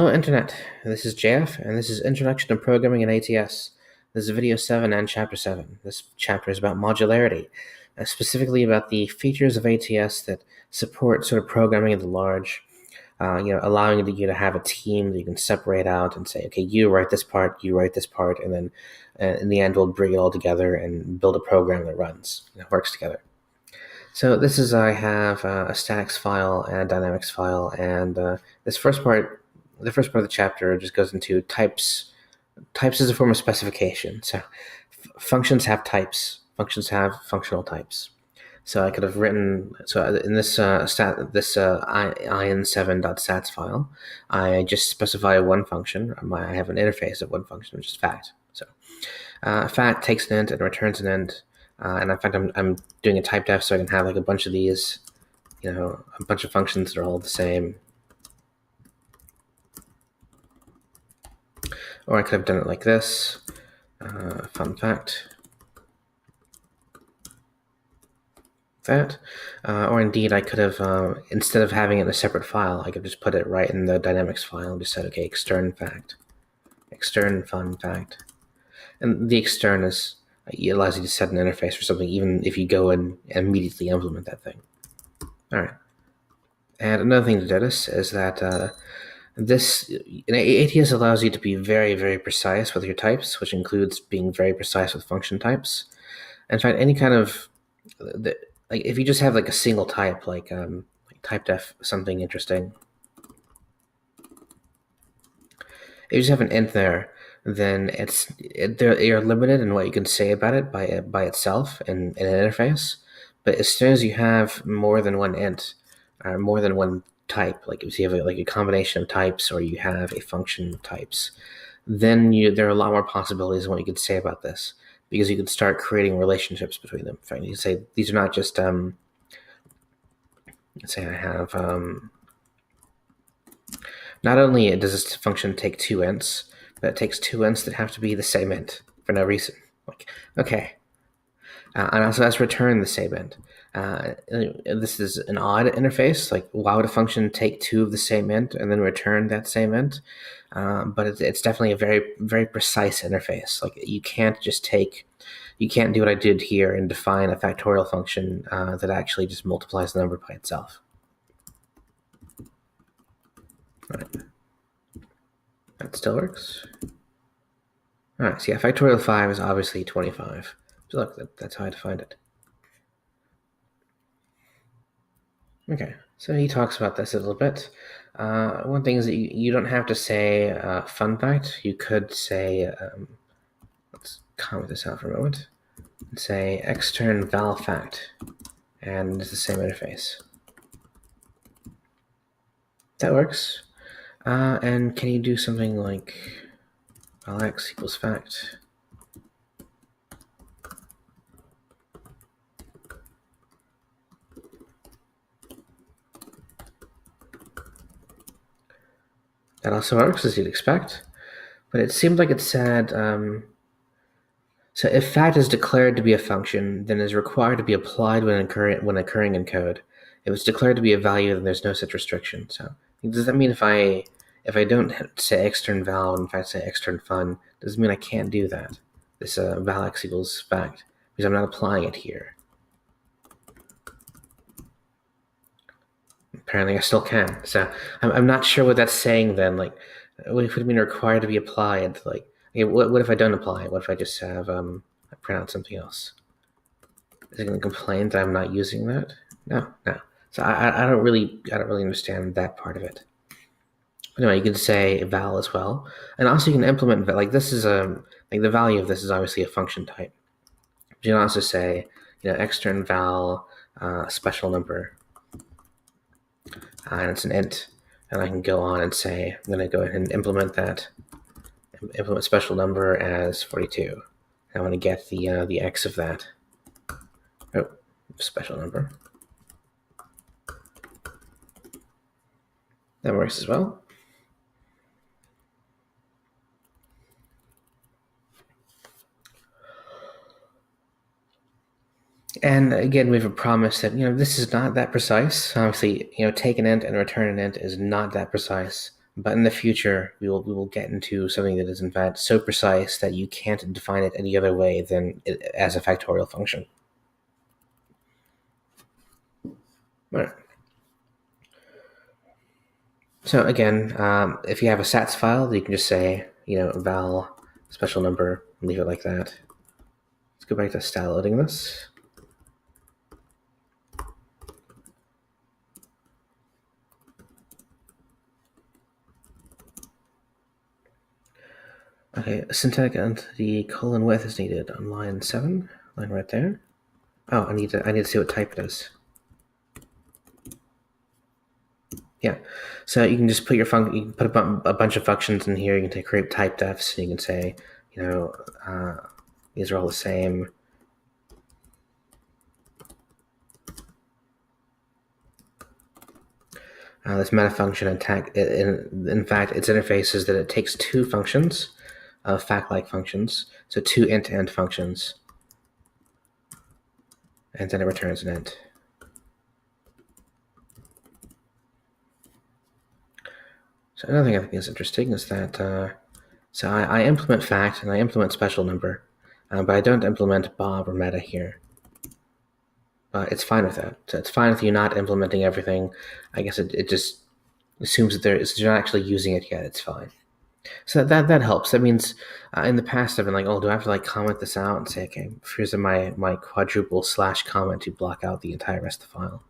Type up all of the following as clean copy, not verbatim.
Hello Internet, this is JF, and this is Introduction to Programming in ATS. This is video 7 and chapter 7. This chapter is about modularity, specifically about the features of ATS that support sort of programming at the large, allowing you to have a team that you can separate out and say, okay, you write this part, you write this part, and then in the end we'll bring it all together and build a program that runs, that works together. So this is, I have a statics file and a dynamics file, and this first part the first part of the chapter just goes into types. Types is a form of specification. So functions have types. Functions have functional types. So I could have written, so in this in7.stats file, I just specify one function. I have an interface of one function, which is fact. So fact takes an int and returns an int. And in fact, I'm doing a type def so I can have like a bunch of these, a bunch of functions that are all the same. Or I could have done it like this, fun fact, that. Or indeed, I could have, instead of having it in a separate file, I could just put it right in the dynamics file and just said, okay, extern fact, extern fun fact. And the extern it allows you to set an interface for something, even if you go and immediately implement that thing. All right. And another thing to notice is that ATS allows you to be very, very precise with your types, which includes being very precise with function types. In fact, any kind of like if you just have like a single type, like type def something interesting, if you just have an int there, then you're limited in what you can say about it by itself in an interface. But as soon as you have more than one int, or more than one type, like if you have a combination of types or you have a function of types, then there are a lot more possibilities of what you could say about this, because you can start creating relationships between them. In fact, you can say these are not just let's say I have not only does this function take two ints, but it takes two ints that have to be the same int for no reason. Like, okay. And also has returned the same int. This is an odd interface. Like, why would a function take two of the same int and then return that same int? But it's definitely a very, very precise interface. Like, you can't do what I did here and define a factorial function that actually just multiplies the number by itself. All right. That still works. All right, so yeah, factorial 5 is obviously 25. So look, that's how I defined it. Okay, so he talks about this a little bit. One thing is that you don't have to say fun fact. You could say, let's comment this out for a moment, and say extern val fact, and it's the same interface. That works. And can you do something like val x equals fact? That also works, as you'd expect, but it seemed like it said, so if fact is declared to be a function, then it is required to be applied when occurring in code. If it's declared to be a value, then there's no such restriction. So does that mean if I don't say extern val and in fact say extern fun, does it mean I can't do that? This val x equals fact, because I'm not applying it here. Apparently I still can. So I'm not sure what that's saying then. Like, what would it mean required to be applied? Like, okay, what if I don't apply it? What if I just have I print out something else? Is it going to complain that I'm not using that? No. So I don't really understand that part of it. Anyway, you can say val as well, and also you can implement like this is like the value of this is obviously a function type. But you can also say extern val special number, and it's an int, and I can go on and say I'm going to go ahead and implement that. Implement special number as 42. I want to get the x of that. Oh, special number. That works as well. And again, we have a promise that this is not that precise. Obviously, take an int and return an int is not that precise. But in the future, we will get into something that is in fact so precise that you can't define it any other way than as a factorial function. All right. So again, if you have a sats file, you can just say, val special number, and leave it like that. Let's go back to style loading this. Okay, synthetic entity colon width is needed on line 7, line right there. Oh, I need to see what type it is. Yeah, so you can just put your function. You can put a bunch of functions in here. You can create type defs. And you can say, these are all the same. This meta function attack. In fact, its interface is that it takes two functions, fact-like functions, so two int-to-int functions, and then it returns an int. So another thing I think is interesting is that so I implement fact and I implement special number, but I don't implement Bob or meta here. It's fine with that. So it's fine with you not implementing everything. I guess it just assumes that you're not actually using it yet. It's fine. So that helps. That means in the past I've been like, oh, do I have to comment this out and say, okay, here's my quadruple / comment to block out the entire rest of the file.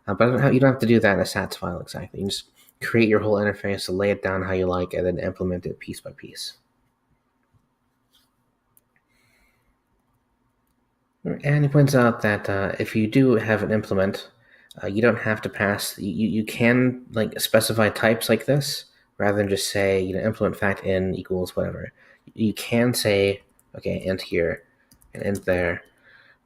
But you don't have to do that in a sats file exactly. You just create your whole interface, lay it down how you like, and then implement it piece by piece. And he points out that if you do have an implement, you don't have to pass. You can specify types like this rather than just say implement fact in equals whatever. You can say okay int here and int there,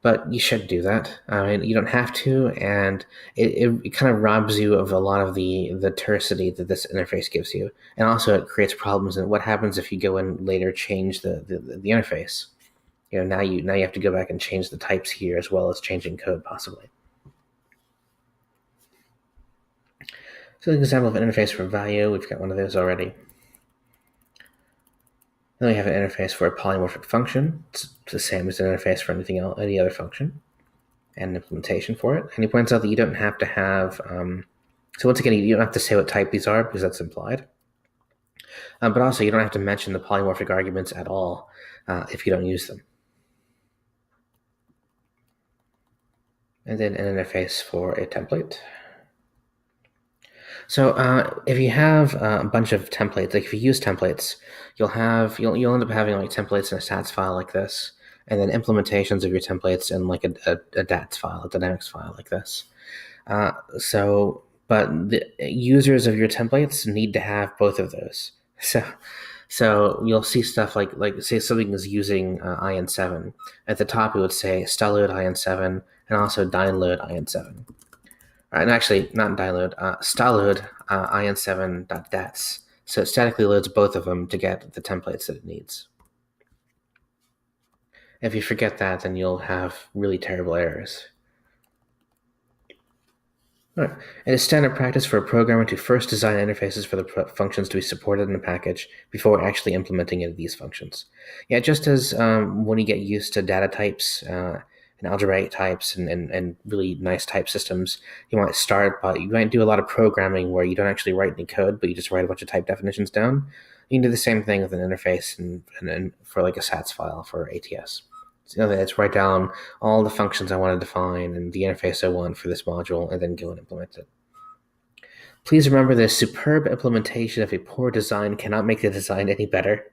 but you should do that. You don't have to, and it kind of robs you of a lot of the tersity that this interface gives you, and also it creates problems. And what happens if you go and later change the interface? Now you have to go back and change the types here as well as changing code possibly. So an example of an interface for value, we've got one of those already. Then we have an interface for a polymorphic function. It's the same as an interface for anything else, any other function, and an implementation for it. And he points out that you don't have to have. So once again, you don't have to say what type these are because that's implied. But also, you don't have to mention the polymorphic arguments at all if you don't use them. And then an interface for a template. So if you have a bunch of templates, if you use templates, you'll end up having templates in a stats file like this, and then implementations of your templates in a DATS file, a dynamics file like this. But the users of your templates need to have both of those. So you'll see stuff like say something is using IN7. At the top, it would say stylload IN7 and also download IN7. And actually, not download, stylload in7.dats. So it statically loads both of them to get the templates that it needs. If you forget that, then you'll have really terrible errors. All right. It is standard practice for a programmer to first design interfaces for the functions to be supported in a package before actually implementing any of these functions. Yeah, just as when you get used to data types and algebraic types and really nice type systems, you might do a lot of programming where you don't actually write any code, but you just write a bunch of type definitions down. You can do the same thing with an interface and for a sats file for ATS. So let's write down all the functions I want to define and the interface I want for this module, and then go and implement it. Please remember that a superb implementation of a poor design cannot make the design any better.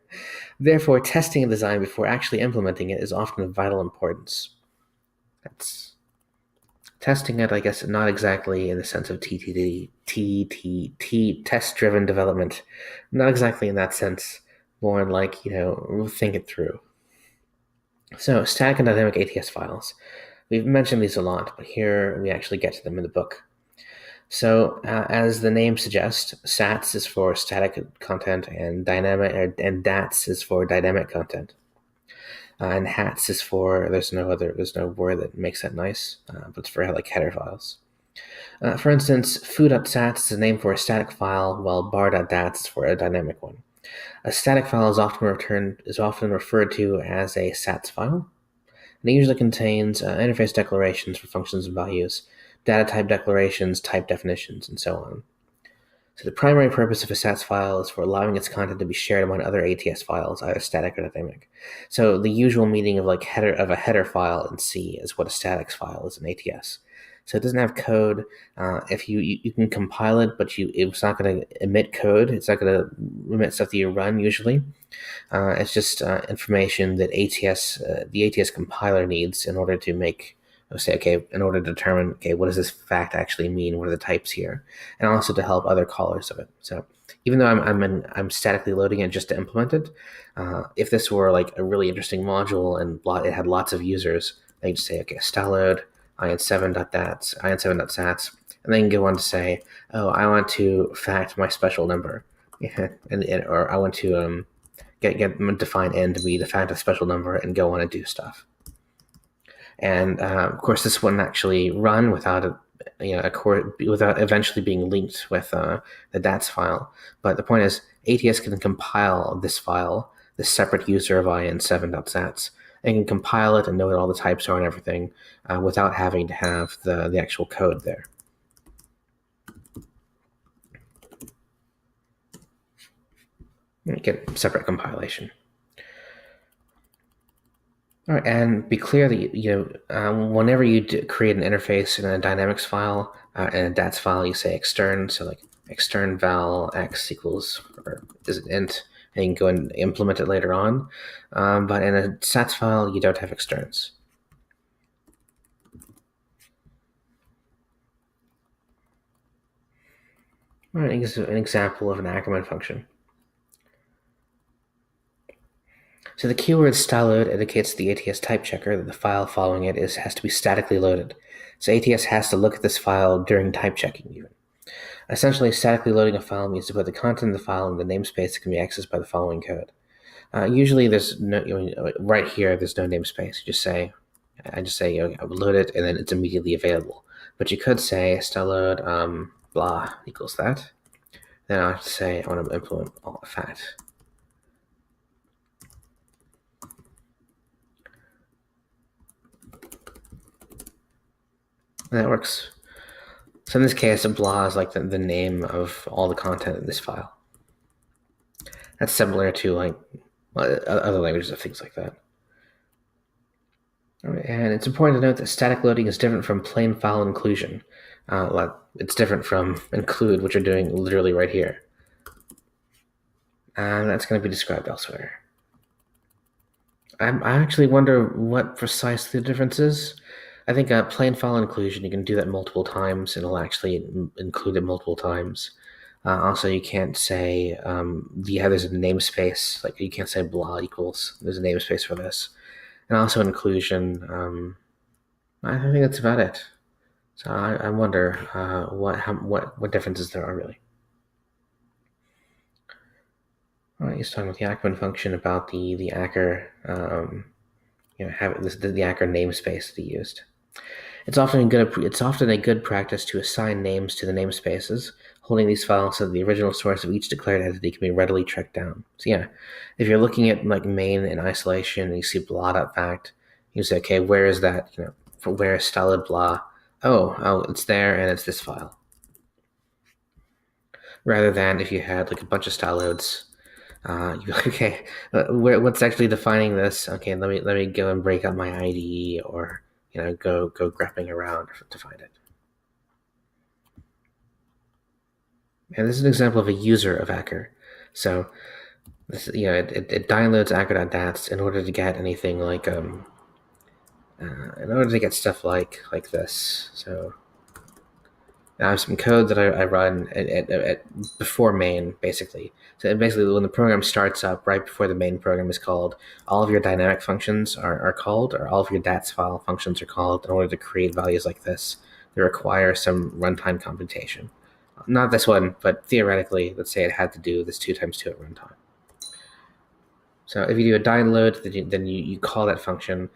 Therefore, testing a design before actually implementing it is often of vital importance. That's testing it, I guess, not exactly in the sense of TTD, test-driven development. Not exactly in that sense. More think it through. So, static and dynamic ATS files. We've mentioned these a lot, but here we actually get to them in the book. So, as the name suggests, stats is for static content, and DATS is for dynamic content. And hats is for there's no word that makes that nice, but it's for header files. For instance, foo.sats is a name for a static file, while bar.dats is for a dynamic one. A static file is often referred to as a sats file, and it usually contains interface declarations for functions and values, data type declarations, type definitions, and so on. So the primary purpose of a stats file is for allowing its content to be shared among other ATS files, either static or dynamic. So the usual meaning of a header file in C is what a static file is in ATS. So it doesn't have code. If you can compile it, but it's not going to emit code. It's not going to emit stuff that you run usually. It's just information that the ATS compiler needs in order to in order to determine, okay, what does this fact actually mean? What are the types here? And also to help other callers of it. So even though I'm statically loading it just to implement it, if this were like a really interesting module and it had lots of users, I could just say, okay, style load in7.sats, and then go on to say, oh, I want to fact my special number, yeah, or I want to define n to be the fact of special number and go on and do stuff. And of course, this wouldn't actually run without without eventually being linked with the DATS file. But the point is, ATS can compile this file, this separate user of in7.sats, and can compile it and know what all the types are and everything without having to have the actual code there. Get separate compilation. All right, and be clear that whenever you create an interface in a dynamics file and a DATS file, you say extern. So like extern val x equals, or is it int, and you can go and implement it later on. But in a sats file, you don't have externs. All right, here's an example of an Ackermann function. So the keyword styleload indicates to the ATS type checker that the file following it has to be statically loaded. So ATS has to look at this file during type checking even. Essentially, statically loading a file means to put the content of the file in the namespace that can be accessed by the following code. Usually there's no, right here, there's no namespace. I just say, I would load it and then it's immediately available. But you could say styleload blah equals that. Then I have to say I want to implement all of that. And that works. So in this case, a blah is like the name of all the content in this file. That's similar to like other languages of things like that. All right, and it's important to note that static loading is different from plain file inclusion. It's different from include, which you're doing literally right here. And that's going to be described elsewhere. I actually wonder what precisely the difference is. I think plain file inclusion, you can do that multiple times and it'll actually include it multiple times. Also, you can't say, there's a namespace, like you can't say blah equals, there's a namespace for this. And also inclusion, I think that's about it. So I wonder what differences there are really. All right, he's talking about the Ackermann function about the Acker, have the Acker namespace that he used. It's often a good practice to assign names to the namespaces, holding these files so that the original source of each declared entity can be readily tracked down. So yeah, if you're looking at like main in isolation and you see blah.fact, you say, okay, where is that? Where is styled blah? Oh, it's there and it's this file. Rather than if you had like a bunch of style loads, you'd be like, okay, what's actually defining this? Okay, let me go and break up my ID or go grepping around to find it. And this is an example of a user of Acker. So this, it downloads Acker.dats in order to get anything like in order to get stuff like this. So I have some code that I run at before main, basically. So basically, when the program starts up, right before the main program is called, all of your dynamic functions are called, or all of your DATS file functions are called in order to create values like this. They require some runtime computation. Not this one, but theoretically, let's say it had to do this 2 times 2 at runtime. So if you do a download, then you call that function.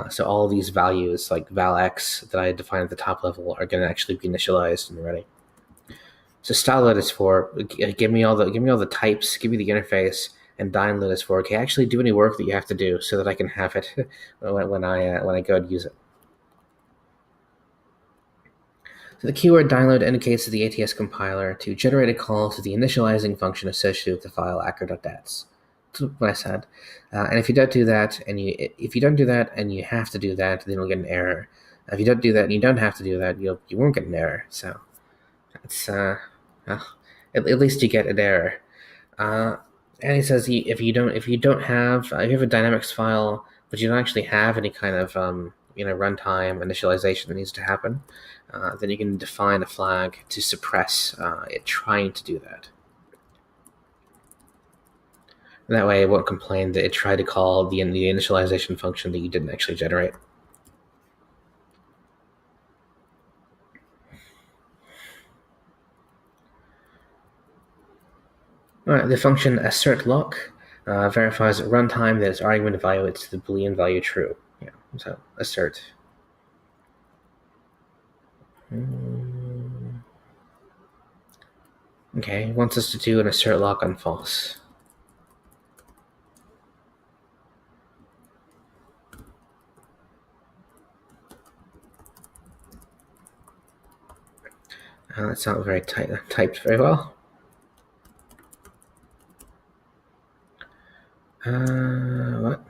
So all these values like valx that I defined at the top level are going to actually be initialized and ready. So styleload is for give me all the types, give me the interface, and download is for okay, actually do any work that you have to do so that I can have it when I go and use it. So the keyword download indicates to the ATS compiler to generate a call to the initializing function associated with the file acro.dats. That's what I said. And if you don't do that, and you have to do that, then you'll get an error. If you don't do that and you don't have to do that, you won't get an error. So it's well, at least you get an error. And he says if you have a dynamics file, but you don't actually have any kind of runtime initialization that needs to happen, then you can define a flag to suppress it trying to do that. And that way, it won't complain that it tried to call the initialization function that you didn't actually generate. All right, the function assert lock verifies at runtime that its argument evaluates the Boolean value true. Yeah, so assert. Okay, it wants us to do an assert lock on false. That's not very typed very well. What?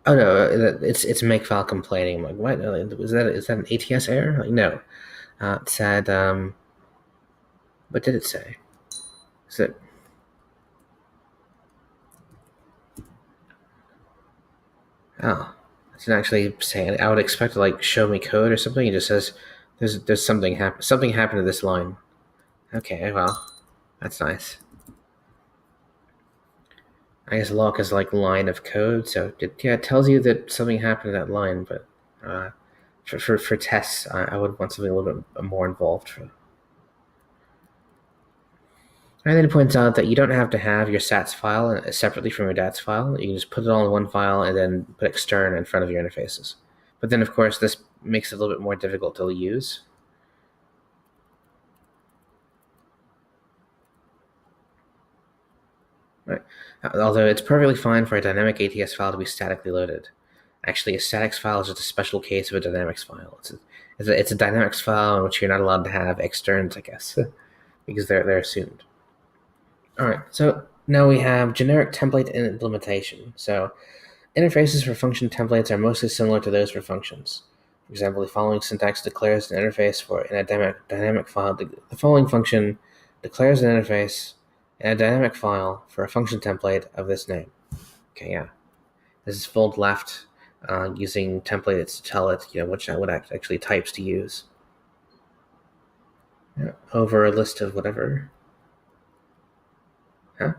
Oh no, it's makefile complaining. I'm like, what? Is that an ATS error? Like, no. It said, what did it say? Is it? Oh, it didn't actually say it. I would expect to like show me code or something. It just says there's something happened to this line. Okay, well, that's nice. I guess lock is like line of code, so it tells you that something happened to that line, but for tests, I would want something a little bit more involved. And then it points out that you don't have to have your sats file separately from your dats file. You can just put it all in one file and then put extern in front of your interfaces. But then, of course, this makes it a little bit more difficult to use. Right. Although it's perfectly fine for a dynamic ATS file to be statically loaded. Actually, a statics file is just a special case of a dynamics file. It's a dynamics file in which you're not allowed to have externs, I guess, because they're assumed. All right, so now we have generic template and implementation. So interfaces for function templates are mostly similar to those for functions. For example, the following syntax declares an interface for in a dynamic file. The following function declares an interface in a dynamic file for a function template of this name. Okay, yeah. This is fold left using templates to tell it, what actually types to use. Yeah, over a list of whatever. Huh?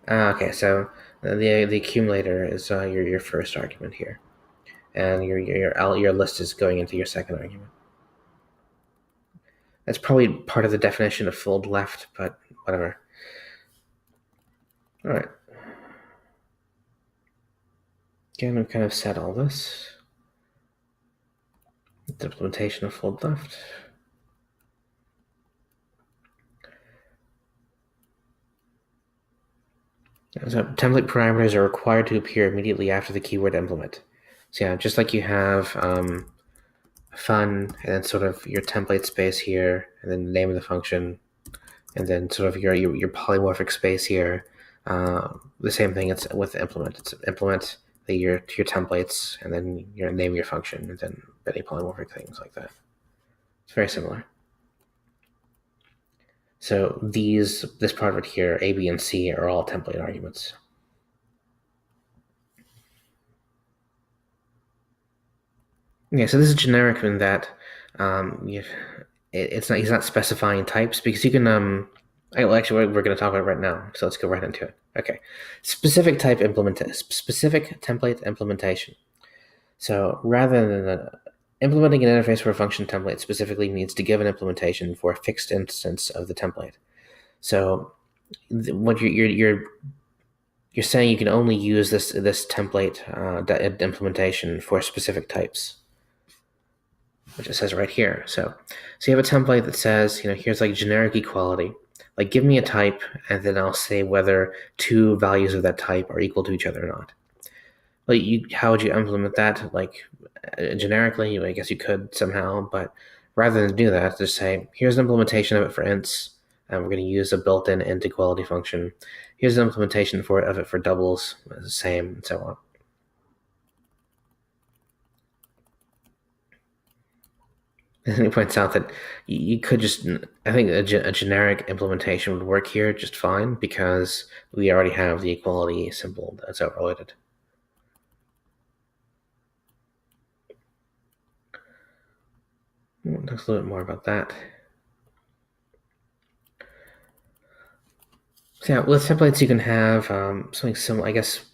Okay, so the accumulator is your first argument here, and your list is going into your second argument. That's probably part of the definition of fold left, but whatever. All right. Again, we've kind of said all this. The implementation of fold left. So template parameters are required to appear immediately after the keyword implement. So yeah, just like you have fun, and then sort of your template space here, and then the name of the function, and then sort of your polymorphic space here. The same thing it's with implement. It's implement your templates, and then your name your function, and then any polymorphic things like that. It's very similar. So this part of it here, A, B, and C, are all template arguments. Yeah, so this is generic in that he's not specifying types, because you can actually we're going to talk about it right now, so let's go right into it. Okay, specific template implementation. So rather than Implementing an interface for a function template specifically means to give an implementation for a fixed instance of the template. So what you're saying you can only use this template implementation for specific types, which it says right here. So you have a template that says, here's like generic equality. Like, give me a type, and then I'll say whether two values of that type are equal to each other or not. Like, how would you implement that? Like, generically, I guess you could somehow, but rather than do that, just say, here's an implementation of it for ints, and we're going to use a built-in int equality function. Here's an implementation of it for doubles, the same, and so on. And he points out that you could just, I think a generic implementation would work here just fine because we already have the equality symbol that's overloaded. We'll talk a little bit more about that. So yeah, with templates you can have something similar, I guess.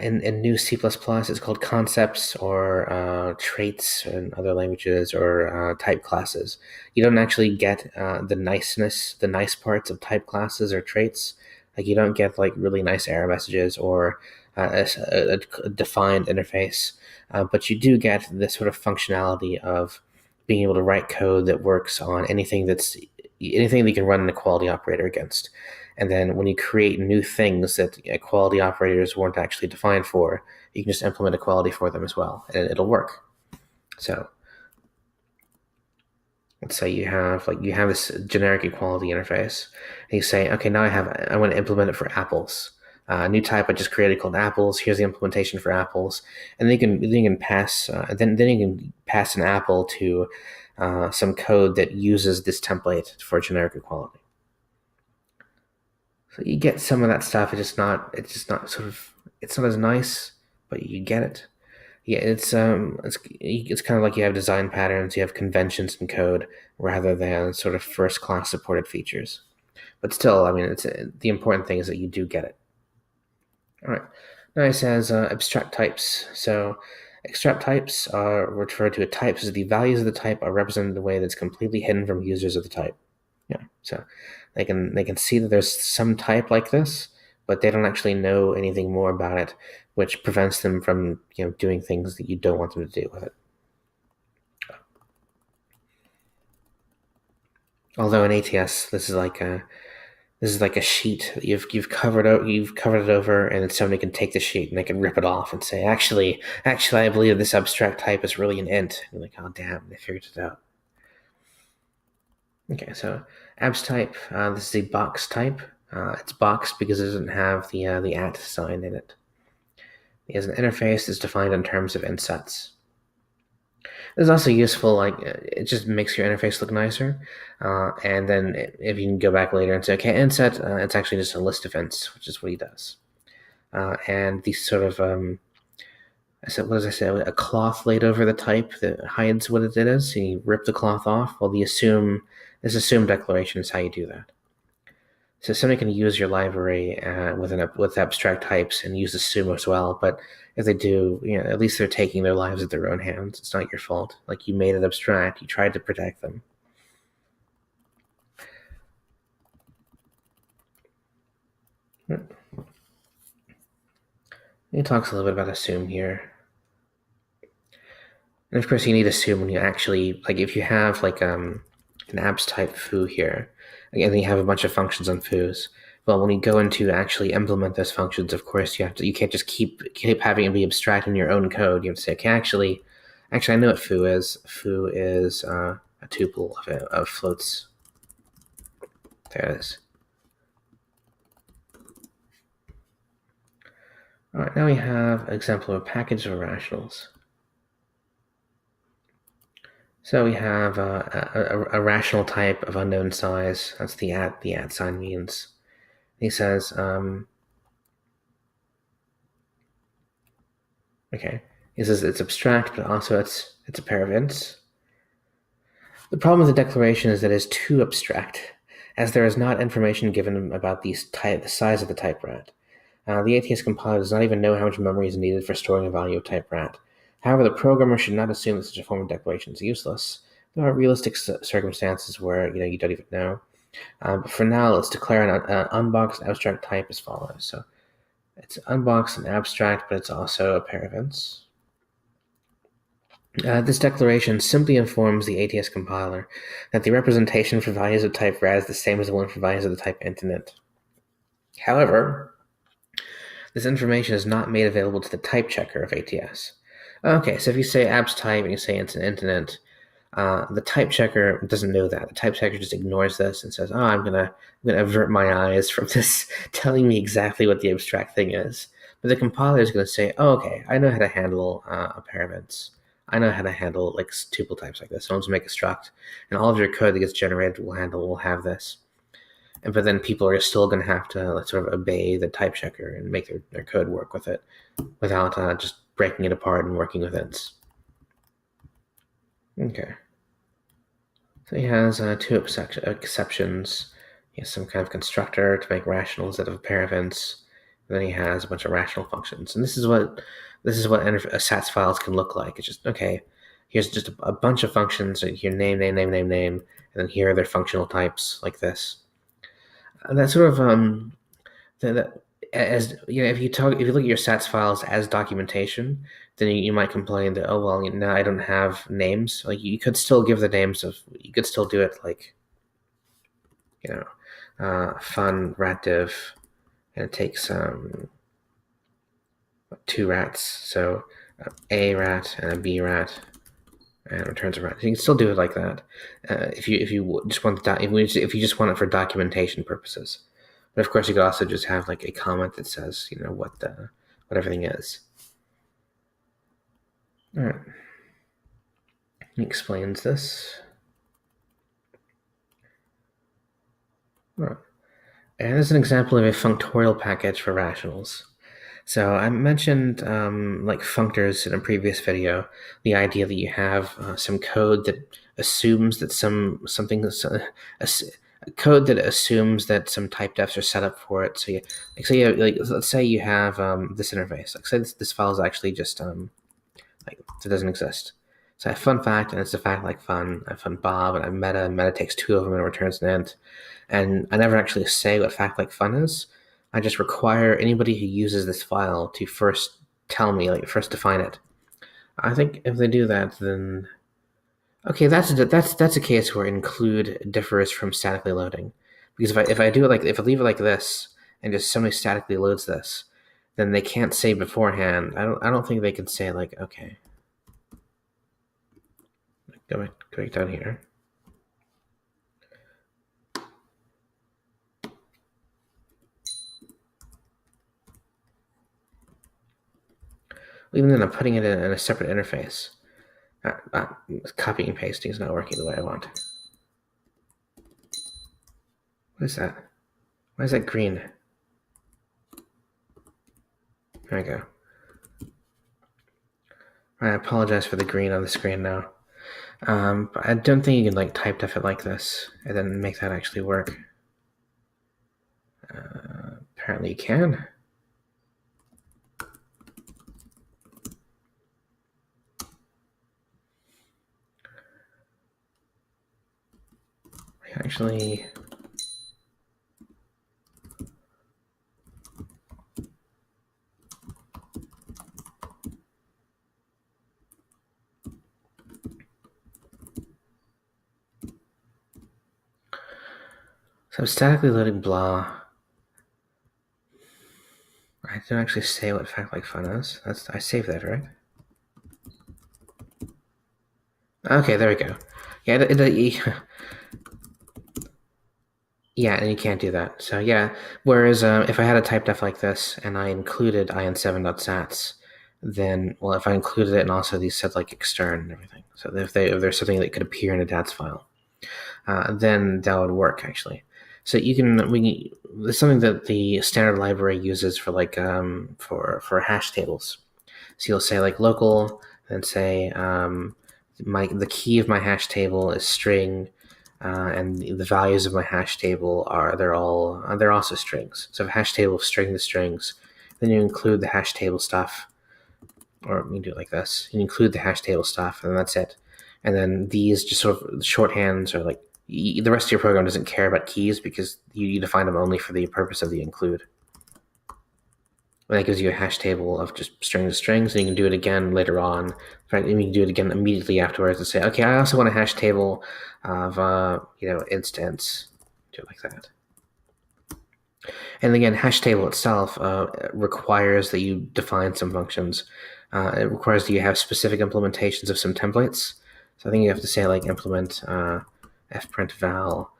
In new C++, it's called concepts or traits in other languages, or type classes. You don't actually get the nice parts of type classes or traits. Like, you don't get like really nice error messages or a defined interface, but you do get this sort of functionality of being able to write code that works on anything that you can run an equality operator against. And then when you create new things that equality operators weren't actually defined for, you can just implement equality for them as well, and it'll work. So let's say you have this generic equality interface, and you say, okay, now I want to implement it for apples. A new type I just created called apples. Here's the implementation for apples, and then you can pass an apple to some code that uses this template for generic equality. So you get some of that stuff. It's not as nice, but you get it. Yeah, it's kind of like you have design patterns, you have conventions in code rather than sort of first class supported features. But still, I mean, the important thing is that you do get it. All right. Now it says abstract types. So abstract types are referred to as types as the values of the type are represented in a way that's completely hidden from users of the type. Yeah. So they can see that there's some type like this, but they don't actually know anything more about it, which prevents them from doing things that you don't want them to do with it. Although in ATS, this is like a sheet that you've covered it over, and then somebody can take the sheet and they can rip it off and say, actually, I believe this abstract type is really an int. And you're like, oh damn, they figured it out. Okay, so abs type. This is a box type. It's boxed because it doesn't have the at sign in it. It has an interface that's defined in terms of insets. It's also useful, like it just makes your interface look nicer. And then if you can go back later and say, okay, inset, it's actually just a list of ints, which is what he does. And these sort of, what does I say? A cloth laid over the type that hides what it is. So you rip the cloth off. Well, this assume declaration is how you do that. So somebody can use your library with abstract types and use assume as well. But if they do, at least they're taking their lives at their own hands. It's not your fault. Like, you made it abstract. You tried to protect them. He talks a little bit about assume here. And of course, you need assume when you actually, like, if you have like an abs type foo here, and then you have a bunch of functions on foos. Well, when you go into actually implement those functions, of course, you can't just keep having it be abstract in your own code. You have to say, okay, actually, I know what foo is. Foo is a tuple of floats. There it is. All right, now we have an example of a package of irrationals. So we have a rational type of unknown size. That's the at sign means. He says, okay. He says it's abstract, but also it's a pair of ints. The problem with the declaration is that it is too abstract, as there is not information given about the size of the type rat. The ATS compiler does not even know how much memory is needed for storing a value of type rat. However, the programmer should not assume that such a form of declaration is useless. There are realistic circumstances where you don't even know. But for now, let's declare an unboxed abstract type as follows. So it's unboxed and abstract, but it's also a pair of ints. This declaration simply informs the ATS compiler that the representation for values of type rad is the same as the one for values of the type int and int. However, this information is not made available to the type checker of ATS. Okay, so if you say abs type and you say int and int, the type checker doesn't know that. The type checker just ignores this and says, "Oh, I'm gonna avert my eyes from this telling me exactly what the abstract thing is." But the compiler is going to say, "Oh, okay, I know how to handle a pair of ints. I know how to handle like tuple types like this. So I'll just make a struct, and all of your code that gets generated will have this." But then people are still going to have to sort of obey the type checker and make their code work with it without just breaking it apart and working with ints. Okay. So he has two exceptions. He has some kind of constructor to make rationals out of a pair of ints. And then he has a bunch of rational functions. And this is what sats files can look like. It's just, okay, here's just a bunch of functions. Here, name, and then here are their functional types like this. And that sort of as if you look at your sats files as documentation, then you might complain that, oh well, now I don't have names. Like you could still give the names of, you could still do it like fun rat div, and it takes two rats, so a rat and a b rat, and returns a rat. So you can still do it like that if you just want if you just want it for documentation purposes. But of course, you could also just have like a comment that says, what everything is. All right. He explains this. All right. And this is an example of a functorial package for rationals. So I mentioned like functors in a previous video, the idea that you have some code that assumes that code that assumes that some type defs are set up for it. So let's say you have this interface. Like say this file is actually just like it doesn't exist. So I have fun fact, and it's a fact like fun. I have fun Bob, and I have meta, and meta takes two of them and returns an int. And I never actually say what fact like fun is. I just require anybody who uses this file to first tell me, like first define it. I think if they do that, then okay, that's a case where include differs from statically loading. Because if I leave it like this and just somebody statically loads this, then they can't say beforehand. I don't think they can say like, okay, go back down here. Even then, I'm putting it in a separate interface. Copying and pasting is not working the way I want. What is that? Why is that green? There we go. I apologize for the green on the screen now. But I don't think you can like type def it like this and then make that actually work. Apparently you can. Actually, so statically loading blah. I didn't actually say what fact like fun is. I saved that, right? Okay, there we go. Yeah, yeah, and you can't do that. So yeah, whereas if I had a type def like this and I included in7.sats, then if I included it and also these said like extern and everything, so if there's something that could appear in a DATS file, then that would work actually. So there's something that the standard library uses for like for hash tables. So you'll say like local and say the key of my hash table is string, and the values of my hash table they're also strings. So if hash table of string the strings, then you include the hash table stuff, or you can do it like this. You include the hash table stuff, and that's it. And then these just sort of shorthands, or like the rest of your program doesn't care about keys because you define them only for the purpose of the include. And that gives you a hash table of just strings to strings, and you can do it again later on. In fact, you can do it again immediately afterwards and say, okay, I also want a hash table of instance. Do it like that. And again, hash table itself requires that you define some functions. It requires that you have specific implementations of some templates. So I think you have to say like implement fprint val.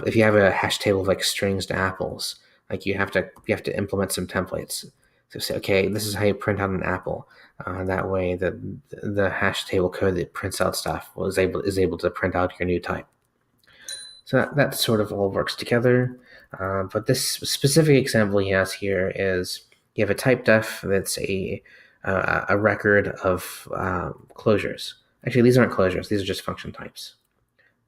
If you have a hash table of like strings to apples, like you have to implement some templates. So say, okay, this is how you print out an apple. That way, the hash table code that prints out stuff is able to print out your new type. So that sort of all works together. But this specific example he has here is you have a type def that's a record of closures. Actually, these aren't closures; these are just function types.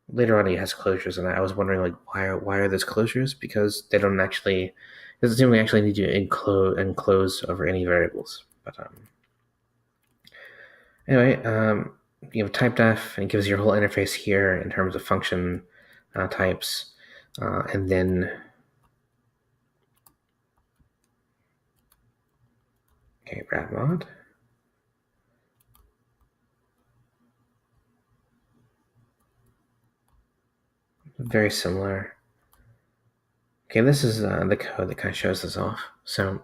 Later on, he has closures, and I was wondering like why are those closures? Because they don't actually doesn't seem we actually need to enclose over any variables. But anyway, you have type def, and it gives your whole interface here in terms of function types, and then okay, wrap mod. Very similar. Okay, this is the code that kind of shows this off. So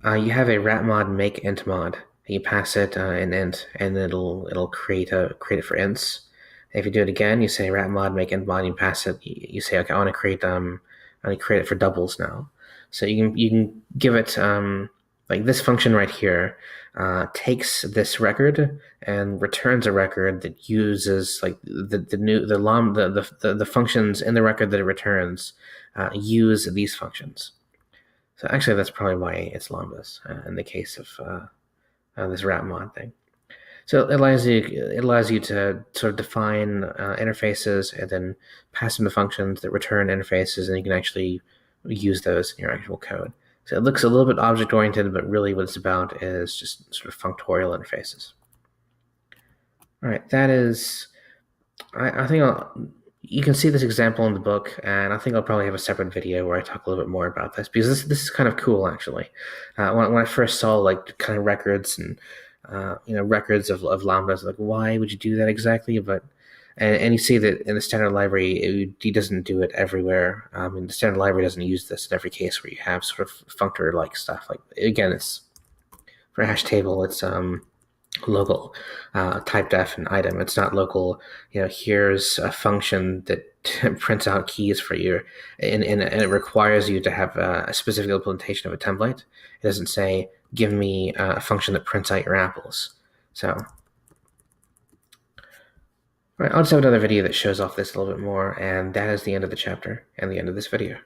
you have a wrap mod make int mod. You pass it an int, and it'll create it for ints. If you do it again, you say wrap mod make int mod. You pass it. You say, okay, I want to create it for doubles now. So you can give it like this function right here takes this record and returns a record that uses like the functions in the record that it returns use these functions. So actually, that's probably why it's lambdas in the case of this wrap mod thing. So it allows you to sort of define interfaces and then pass them the functions that return interfaces, and you can actually use those in your actual code. So it looks a little bit object oriented, but really what it's about is just sort of functorial interfaces. All right, that is. I think you can see this example in the book, and I think I'll probably have a separate video where I talk a little bit more about this because this is kind of cool actually. When I first saw like kind of records and records of lambdas, like why would you do that exactly? But and you see that in the standard library, it doesn't do it everywhere. The standard library doesn't use this in every case where you have sort of functor like stuff. Like again, it's for a hash table, it's local type def and item. It's not local. Here's a function that prints out keys for you, and it requires you to have a specific implementation of a template. It doesn't say give me a function that prints out your apples. So all right, I'll just have another video that shows off this a little bit more, and that is the end of the chapter and the end of this video.